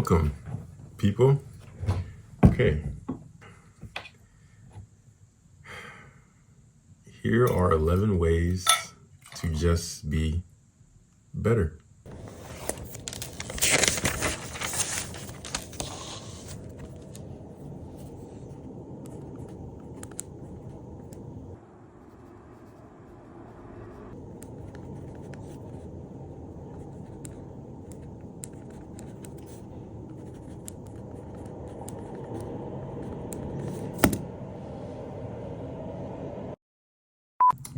Welcome, people. Okay. Here are 11 ways to just be better.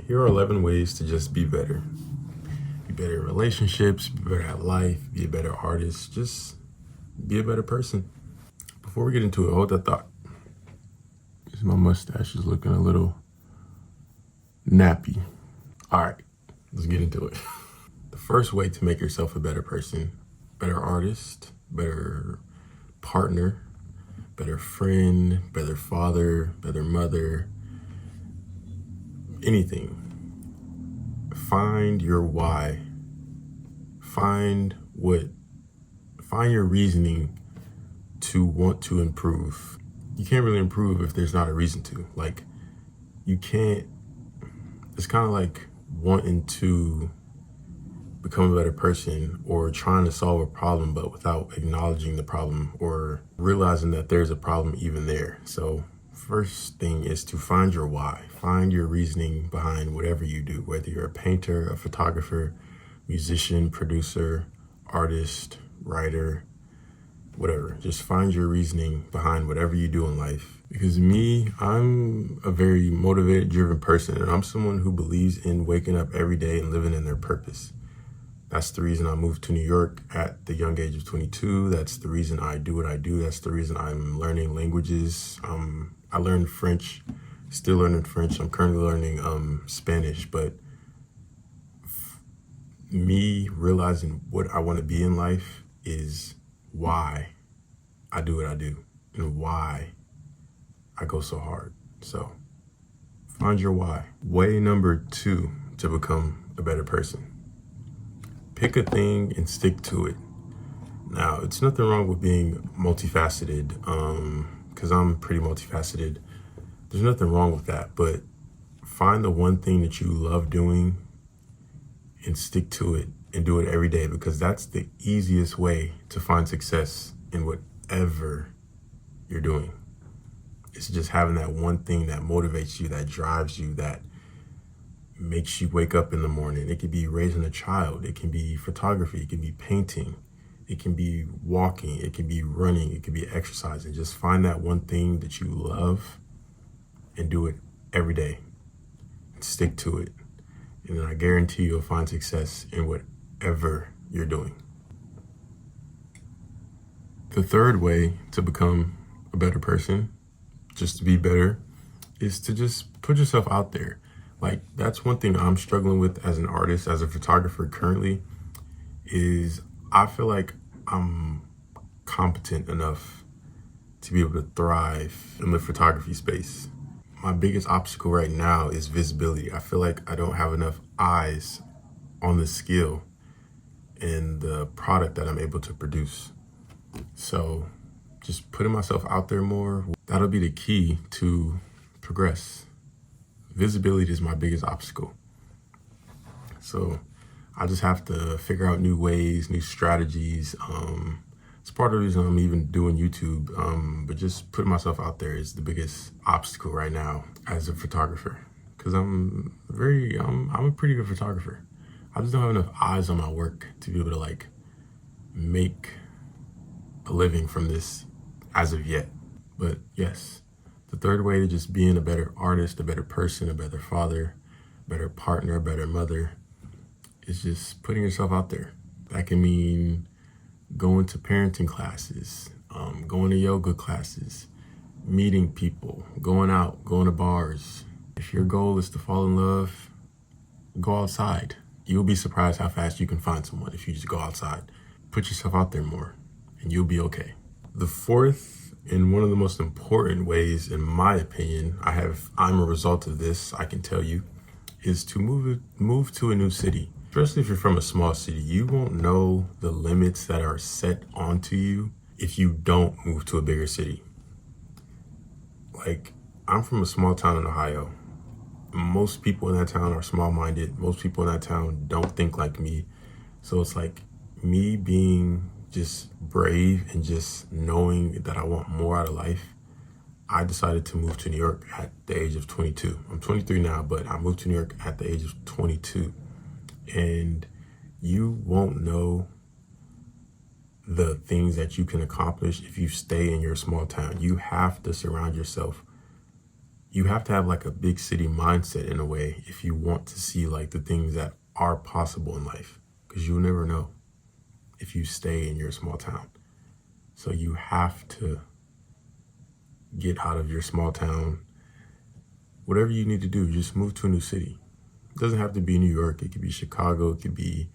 Here are 11 ways to just be better. Be better in relationships, be better at life, be a better artist, just be a better person. Before we get into it, hold that thought. My mustache is looking a little nappy. All right, let's get into it. The first way to make yourself a better person, better artist, better partner, better friend, better father, better mother, anything. Find your why. Find your reasoning to want to improve. You can't really improve if there's not a reason to. It's kind of like wanting to become a better person or trying to solve a problem, but without acknowledging the problem or realizing that there's a problem even there. So first thing is to find your why. Find your reasoning behind whatever you do, whether you're a painter, a photographer, musician, producer, artist, writer, whatever. Just find your reasoning behind whatever you do in life. Because I'm a very motivated, driven person, and I'm someone who believes in waking up every day and living in their purpose. That's the reason I moved to New York at the young age of 22. That's the reason I do what I do. That's the reason I'm learning languages. I learned French, still learning French. I'm currently learning Spanish, but me realizing what I want to be in life is why I do what I do and why I go so hard. So find your why. Way number 2 to become a better person. Pick a thing and stick to it. Now, it's nothing wrong with being multifaceted, because I'm pretty multifaceted. There's nothing wrong with that, but find the one thing that you love doing and stick to it and do it every day, because that's the easiest way to find success in whatever you're doing. It's just having that one thing that motivates you, that drives you, that makes you wake up in the morning. It could be raising a child. It can be photography. It can be painting. It can be walking. It can be running. It can be exercising. Just find that one thing that you love and do it every day. Stick to it. And then I guarantee you'll find success in whatever you're doing. The third way to become a better person, just to be better, is to just put yourself out there. That's one thing I'm struggling with as an artist, as a photographer currently, is I feel like I'm competent enough to be able to thrive in the photography space. My biggest obstacle right now is visibility. I feel like I don't have enough eyes on the skill and the product that I'm able to produce. So just putting myself out there more, that'll be the key to progress. Visibility is my biggest obstacle. So I just have to figure out new ways, new strategies. It's part of the reason I'm even doing YouTube. But just putting myself out there is the biggest obstacle right now as a photographer. Because I'm a pretty good photographer. I just don't have enough eyes on my work to be able to make a living from this as of yet. But yes. The third way to just being a better artist, a better person, a better father, better partner, a better mother, is just putting yourself out there. That can mean going to parenting classes, going to yoga classes, meeting people, going out, going to bars. If your goal is to fall in love, go outside. You'll be surprised how fast you can find someone if you just go outside. Put yourself out there more, and you'll be okay. The fourth, and one of the most important ways, in my opinion, I'm a result of this, I can tell you, is to move to a new city. Especially if you're from a small city, you won't know the limits that are set onto you if you don't move to a bigger city. Like, I'm from a small town in Ohio. Most people in that town are small-minded. Most people in that town don't think like me. So it's like me being just brave and just knowing that I want more out of life. I decided to move to New York at the age of 22. I'm 23 now, but I moved to New York at the age of 22. And you won't know the things that you can accomplish if you stay in your small town. You have to surround yourself. You have to have like a big city mindset in a way if you want to see like the things that are possible in life, because you'll never know if you stay in your small town. So you have to get out of your small town. Whatever you need to do, just move to a new city. It doesn't have to be New York. It could be Chicago. It could be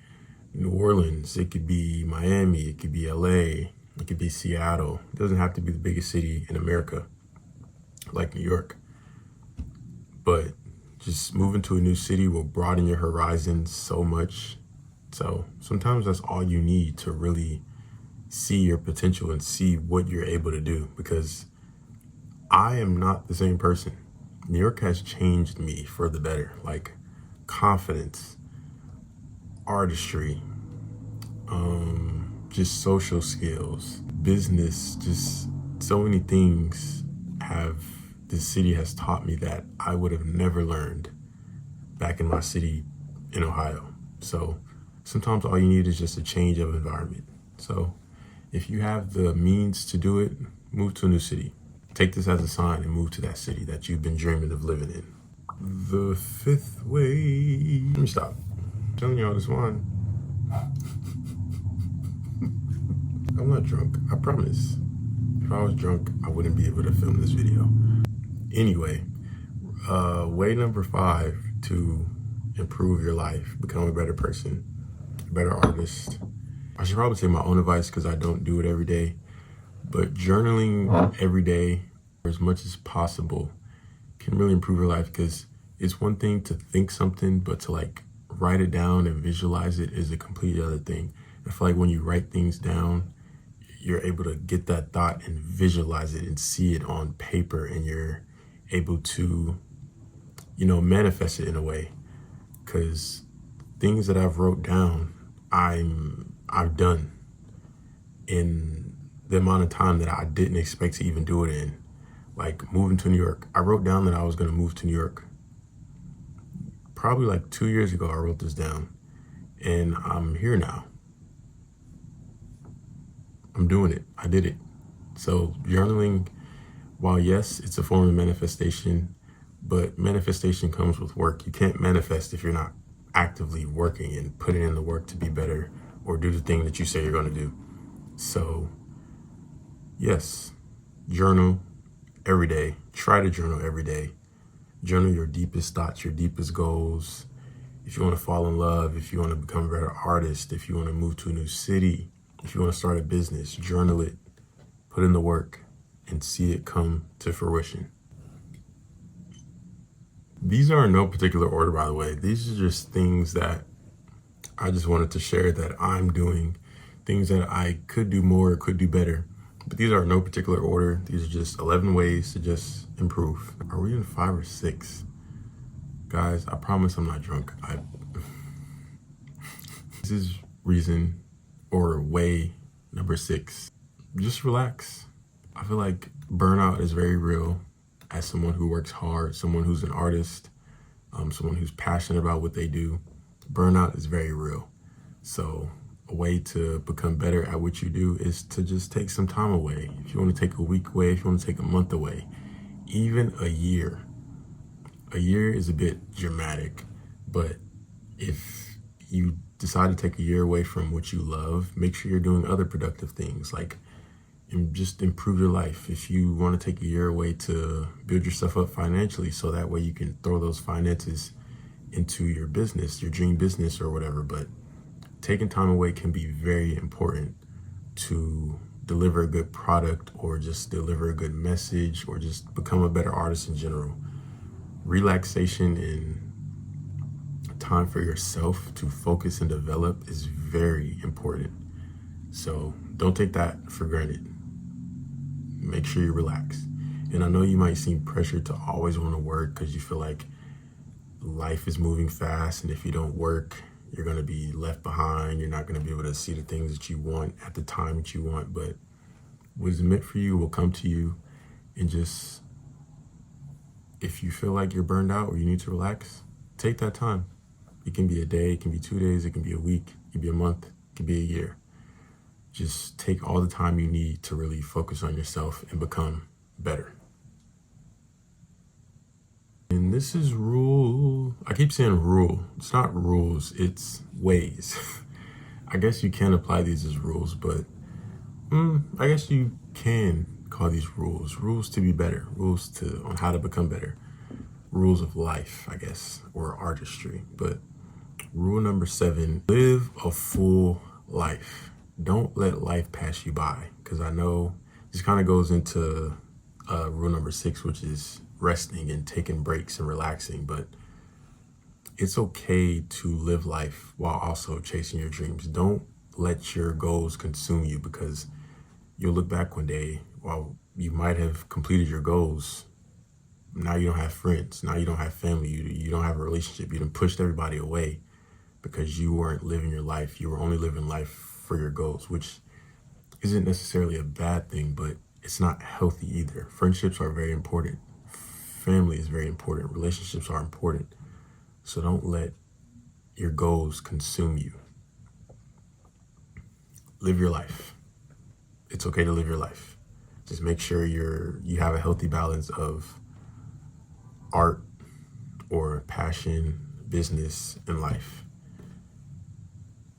New Orleans. It could be Miami. It could be LA. It could be Seattle. It doesn't have to be the biggest city in America like New York. But just moving to a new city will broaden your horizons so much. So sometimes that's all you need to really see your potential and see what you're able to do, because I am not the same person. New York has changed me for the better, like confidence, artistry, just social skills, business, just so many things this city has taught me that I would have never learned back in my city in Ohio. So sometimes all you need is just a change of environment. So if you have the means to do it, move to a new city. Take this as a sign and move to that city that you've been dreaming of living in. The fifth way. Let me stop. I'm telling y'all this wine. I'm not drunk, I promise. If I was drunk, I wouldn't be able to film this video. Anyway, way number 5 to improve your life, become a better person, a better artist. I should probably take my own advice because I don't do it every day, but journaling every day as much as possible can really improve your life, because it's one thing to think something, but to like write it down and visualize it is a completely other thing. I feel like when you write things down, you're able to get that thought and visualize it and see it on paper, and you're able to, manifest it in a way. Because things that I've wrote down, I've done in the amount of time that I didn't expect to even do it in. Like moving to New York. I wrote down that I was going to move to New York. Probably like 2 years ago, I wrote this down, and I'm here now. I'm doing it. I did it. So journaling, while yes, it's a form of manifestation, but manifestation comes with work. You can't manifest if you're not actively working and putting in the work to be better or do the thing that you say you're going to do. So yes, journal every day. Try to journal every day. Journal your deepest thoughts, your deepest goals. If you want to fall in love, if you want to become a better artist, if you want to move to a new city, if you want to start a business, journal it, put in the work, and see it come to fruition. These are in no particular order, by the way. These are just things that I just wanted to share that I'm doing, things that I could do more, could do better. But these are in no particular order. These are just 11 ways to just improve. Are we in 5 or 6? Guys, I promise I'm not drunk. This is reason or way number 6. Just relax. I feel like burnout is very real. As someone who works hard, someone who's an artist, someone who's passionate about what they do, burnout is very real. So a way to become better at what you do is to just take some time away. If you want to take a week away, if you want to take a month away, even a year. A year is a bit dramatic, but if you decide to take a year away from what you love, make sure you're doing other productive things, like and just improve your life. If you want to take a year away to build yourself up financially, so that way you can throw those finances into your business, your dream business or whatever. But taking time away can be very important to deliver a good product, or just deliver a good message, or just become a better artist in general. Relaxation and time for yourself to focus and develop is very important. So don't take that for granted. make sure you relax. And I know you might seem pressured to always want to work because you feel like life is moving fast, and if you don't work, you're going to be left behind. You're not going to be able to see the things that you want at the time that you want. But what is meant for you will come to you. And just, if you feel like you're burned out or you need to relax, take that time. It can be a day, it can be 2 days, it can be a week, it can be a month, it can be a year. Just take all the time you need to really focus on yourself and become better. And this is rule, I keep saying rule. It's not rules, it's ways. I guess you can apply these as rules, but I guess you can call these rules. Rules to be better, rules on how to become better. Rules of life, I guess, or artistry. But rule number 7, live a full life. Don't let life pass you by. Because I know this kind of goes into rule number 6, which is resting and taking breaks and relaxing. But it's okay to live life while also chasing your dreams. Don't let your goals consume you, because you'll look back one day while you might have completed your goals. Now you don't have friends. Now you don't have family. You don't have a relationship. You done pushed everybody away because you weren't living your life. You were only living life for your goals, which isn't necessarily a bad thing, but it's not healthy either. Friendships are very important. Family is very important. Relationships are important. So don't let your goals consume you. Live your life. It's okay to live your life. Just make sure you have a healthy balance of art or passion, business, and life.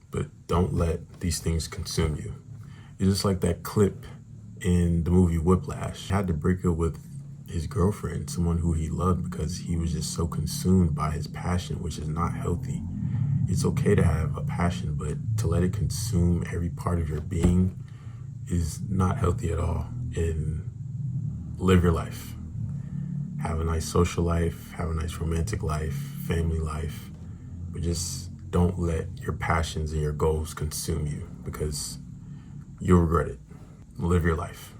But don't let these things consume you. It's just like that clip in the movie Whiplash. He had to break up with his girlfriend, someone who he loved, because he was just so consumed by his passion, which is not healthy. It's okay to have a passion, but to let it consume every part of your being is not healthy at all. And live your life. Have a nice social life, have a nice romantic life, family life, but just don't let your passions and your goals consume you, because you'll regret it. Live your life.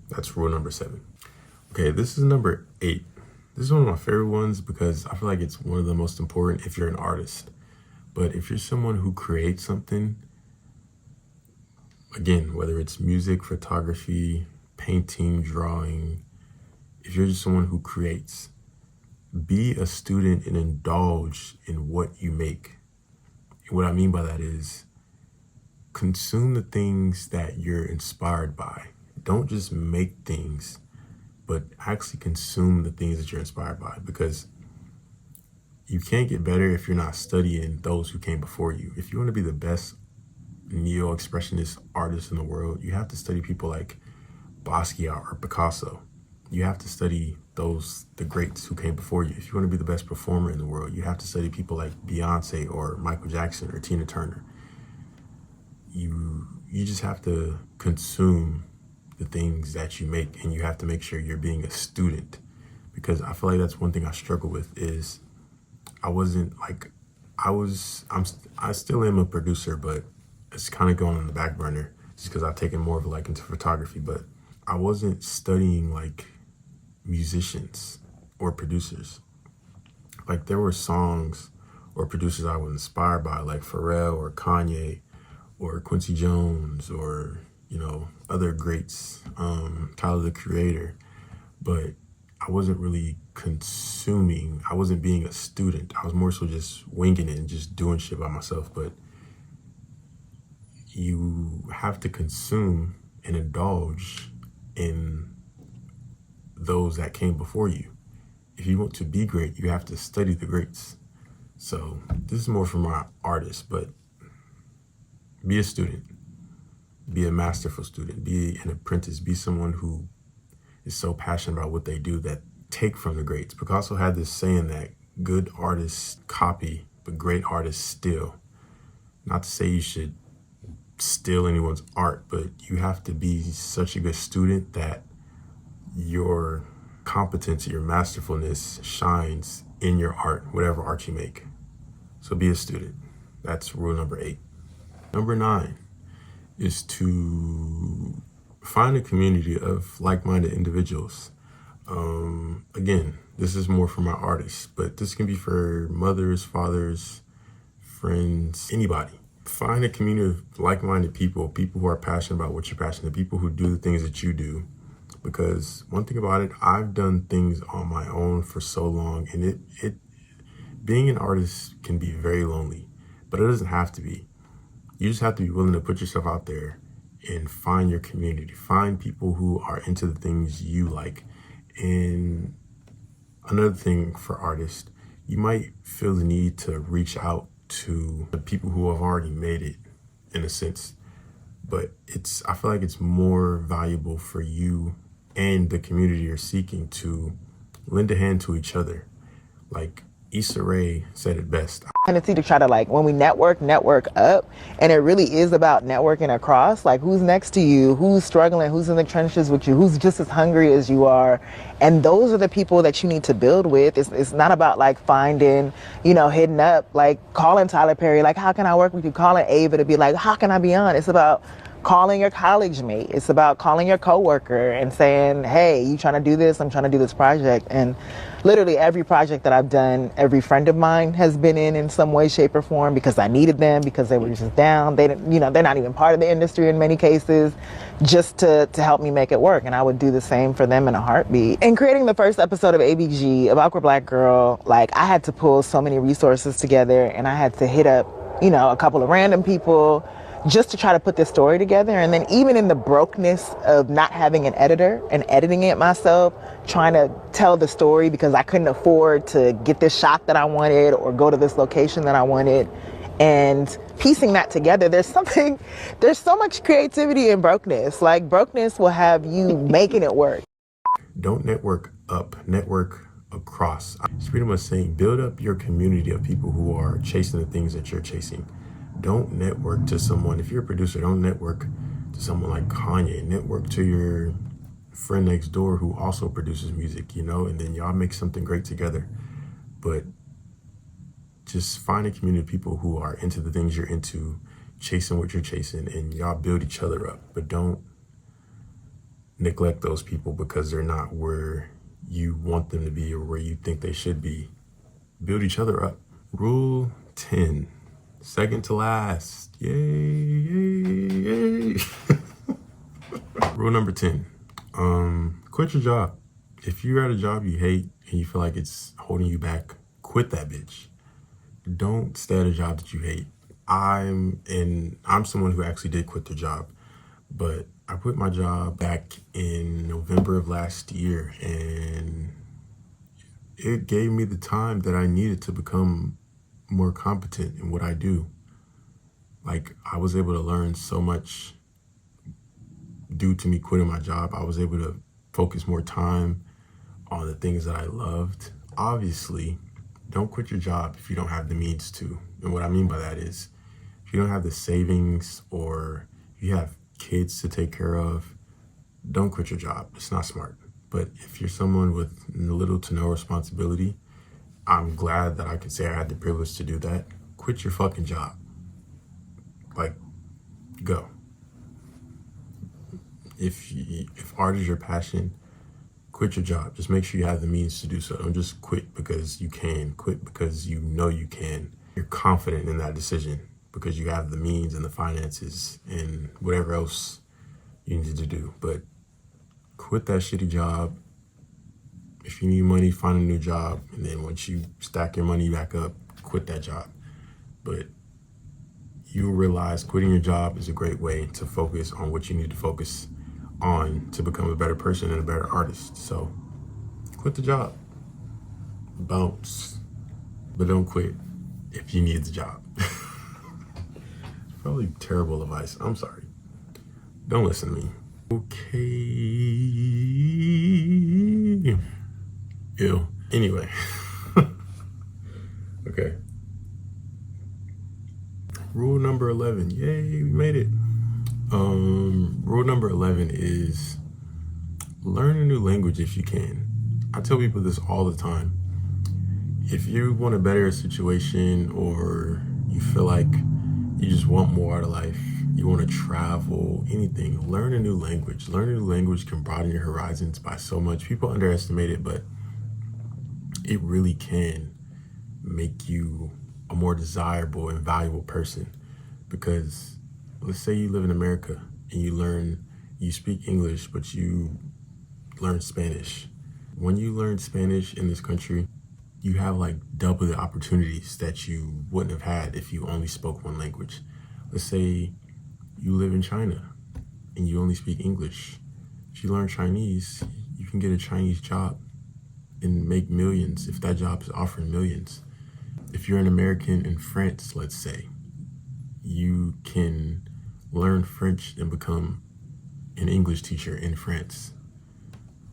That's rule number 7. Okay, this is number 8. This is one of my favorite ones because I feel like it's one of the most important if you're an artist. But if you're someone who creates something, again, whether it's music, photography, painting, drawing, if you're just someone who creates, be a student and indulge in what you make. And what I mean by that is consume the things that you're inspired by. Don't just make things, but actually consume the things that you're inspired by, because you can't get better if you're not studying those who came before you. If you want to be the best neo-expressionist artist in the world, you have to study people like Basquiat or Picasso. You have to study the greats who came before you. If you want to be the best performer in the world, you have to study people like Beyonce or Michael Jackson or Tina Turner. You just have to consume the things that you make, and you have to make sure you're being a student, because I feel like that's one thing I struggle with is I still am a producer, but it's kind of going on the back burner just because I've taken more of a liking to photography. But I wasn't studying like musicians or producers. Like there were songs or producers I was inspired by, like Pharrell or Kanye or Quincy Jones or, other greats, Tyler the Creator. But I wasn't really consuming. I wasn't being a student. I was more so just winging it and just doing shit by myself. But you have to consume and indulge in those that came before you. If you want to be great, you have to study the greats. So this is more for my artists, but be a student. Be a masterful student. Be an apprentice. Be someone who is so passionate about what they do that take from the greats. Picasso had this saying that good artists copy, but great artists steal. Not to say you should steal anyone's art, but you have to be such a good student that your competence, your masterfulness shines in your art, whatever art you make. So be a student. That's rule number 8. Number 9 is to find a community of like-minded individuals. Again, this is more for my artists, but this can be for mothers, fathers, friends, anybody. Find a community of like-minded people, people who are passionate about what you're passionate, people who do the things that you do. Because one thing about it, I've done things on my own for so long, and it being an artist can be very lonely, but it doesn't have to be. You just have to be willing to put yourself out there and find your community, find people who are into the things you like. And another thing for artists, you might feel the need to reach out to the people who have already made it, in a sense, but I feel like it's more valuable for you and the community you're seeking to lend a hand to each other. Like Issa Rae said it best. Tendency to try to, like, when we network up, and it really is about networking across, like who's next to you, who's struggling, who's in the trenches with you, who's just as hungry as you are, and those are the people that you need to build with. It's not about like finding, hitting up, like calling Tyler Perry, like how can I work with you, calling Ava to be like how can I be on. It's about calling your college mate. It's about calling your coworker and saying, hey, you trying to do this? I'm trying to do this project. And literally every project that I've done, every friend of mine has been in some way, shape, or form, because I needed them, because they were just down. They didn't, they're not even part of the industry in many cases, just to help me make it work. And I would do the same for them in a heartbeat. In creating the first episode of ABG, of Awkward Black Girl, like I had to pull so many resources together, and I had to hit up, a couple of random people just to try to put this story together. And then even in the brokenness of not having an editor and editing it myself, trying to tell the story because I couldn't afford to get this shot that I wanted or go to this location that I wanted, and piecing that together, there's so much creativity in brokenness. Like brokenness will have you making it work. Don't network up, network across. It's pretty much saying build up your community of people who are chasing the things that you're chasing. Don't network to someone. If you're a producer, don't network to someone like Kanye. Network to your friend next door who also produces music, and then y'all make something great together. But just find a community of people who are into the things you're into, chasing what you're chasing, and y'all build each other up. But don't neglect those people because they're not where you want them to be or where you think they should be. Build each other up. Rule 10. Second to last. Yay, yay, yay. Rule number 10. Quit your job. If you're at a job you hate and you feel like it's holding you back, quit that bitch. Don't stay at a job that you hate. I'm someone who actually did quit the job, but I quit my job back in November of last year, and it gave me the time that I needed to become more competent in what I do. Like, I was able to learn so much due to me quitting my job. I was able to focus more time on the things that I loved. Obviously, don't quit your job if you don't have the means to. And what I mean by that is, if you don't have the savings or you have kids to take care of, don't quit your job. It's not smart. But if you're someone with little to no responsibility, I'm glad that I can say I had the privilege to do that. Quit your fucking job. Like, go. If art is your passion, quit your job. Just make sure you have the means to do so. Don't just quit because you can. Quit because you know you can. You're confident in that decision because you have the means and the finances and whatever else you need to do. But quit that shitty job. If you need money, find a new job. And then once you stack your money back up, quit that job. But you'll realize quitting your job is a great way to focus on what you need to focus on to become a better person and a better artist. So quit the job. Bounce. But don't quit if you need the job. Probably terrible advice. I'm sorry. Don't listen to me. Okay. Ew. Anyway. Okay. Rule number 11. Yay, we made it. Rule number 11 is learn a new language if you can. I tell people this all the time. If you want to better a situation or you feel like you just want more out of life, you want to travel, anything, learn a new language. Learn a new language can broaden your horizons by so much. People underestimate it, but it really can make you a more desirable and valuable person. Because let's say you live in America and you speak English, but you learn Spanish. When you learn Spanish in this country, you have like double the opportunities that you wouldn't have had if you only spoke one language. Let's say you live in China and you only speak English. If you learn Chinese, you can get a Chinese job and make millions if that job is offering millions. If you're an American in France, let's say, you can learn French and become an English teacher in France.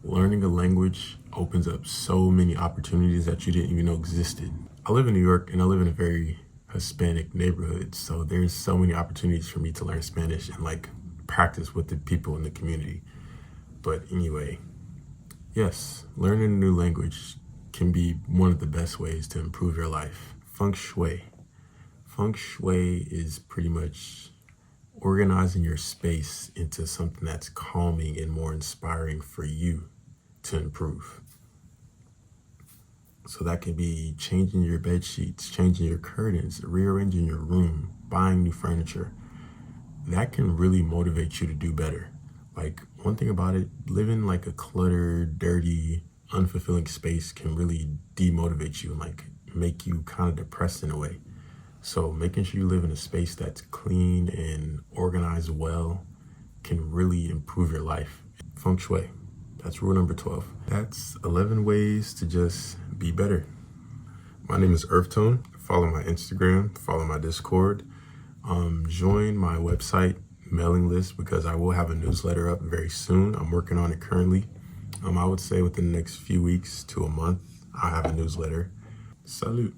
Learning a language opens up so many opportunities that you didn't even know existed. I live in New York and I live in a very Hispanic neighborhood, so there's so many opportunities for me to learn Spanish and like practice with the people in the community. But anyway, yes, learning a new language can be one of the best ways to improve your life. Feng Shui. Feng Shui is pretty much organizing your space into something that's calming and more inspiring for you to improve. So that can be changing your bed sheets, changing your curtains, rearranging your room, buying new furniture. That can really motivate you to do better. Like, one thing about it, living like a cluttered, dirty, unfulfilling space can really demotivate you and like make you kind of depressed in a way. So making sure you live in a space that's clean and organized well can really improve your life. Feng Shui. That's rule number 12. That's 11 ways to just be better. My name is Earthtone. Follow my Instagram, follow my Discord, join my website mailing list because I will have a newsletter up very soon. I'm working on it currently. I would say within the next few weeks to a month, I'll have a newsletter. Salute.